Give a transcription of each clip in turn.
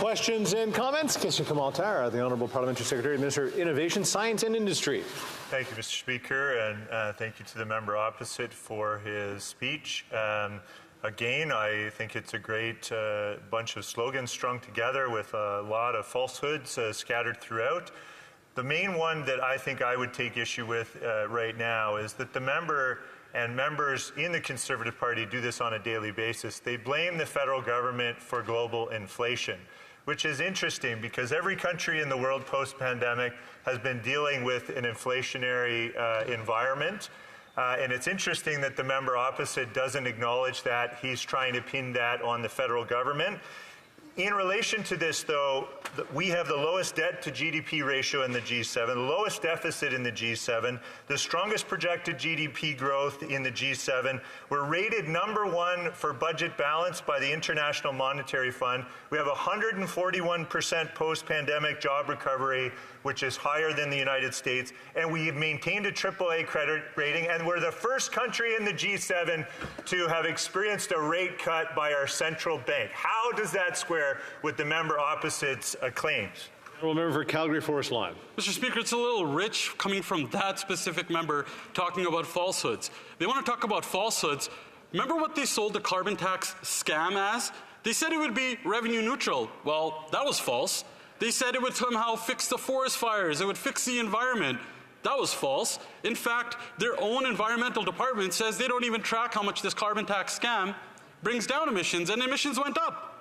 Questions and comments? Mr. Kamal Tara, the Honourable Parliamentary Secretary, Minister of Innovation, Science and Industry. Thank you, Mr. Speaker, and thank you to the member opposite for his speech. Again, I think it's a great bunch of slogans strung together with a lot of falsehoods scattered throughout. The main one that I think I would take issue with right now is that the member and members in the Conservative Party do this on a daily basis. They blame the federal government for global inflation, which is interesting because every country in the world post-pandemic has been dealing with an inflationary environment. And it's interesting that the member opposite doesn't acknowledge that. He's trying to pin that on the federal government. In relation to this, though, we have the lowest debt to GDP ratio in the G7, the lowest deficit in the G7, the strongest projected GDP growth in the G7. We're rated #1 for budget balance by the International Monetary Fund. We have 141% post-pandemic job recovery, which is higher than the United States, and we have maintained a AAA credit rating, and we're the first country in the G7 to have experienced a rate cut by our central bank. How does that square with the member opposite's claims? Honourable Member for Calgary Forest Line. Mr. Speaker, it's a little rich coming from that specific member talking about falsehoods. They want to talk about falsehoods. Remember what they sold the carbon tax scam as? They said it would be revenue neutral. Well, that was false. They said it would somehow fix the forest fires, it would fix the environment. That was false. In fact, their own environmental department says they don't even track how much this carbon tax scam brings down emissions, and emissions went up.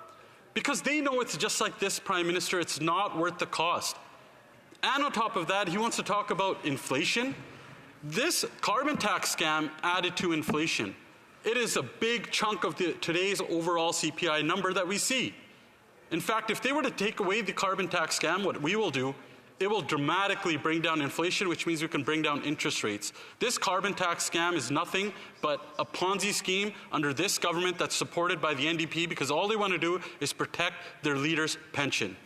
Because they know it's just like this, Prime Minister, it's not worth the cost. And on top of that, he wants to talk about inflation. This carbon tax scam added to inflation. It is a big chunk of today's overall CPI number that we see. In fact, if they were to take away the carbon tax scam, what we will do, it will dramatically bring down inflation, which means we can bring down interest rates. This carbon tax scam is nothing but a Ponzi scheme under this government that's supported by the NDP because all they want to do is protect their leader's pension.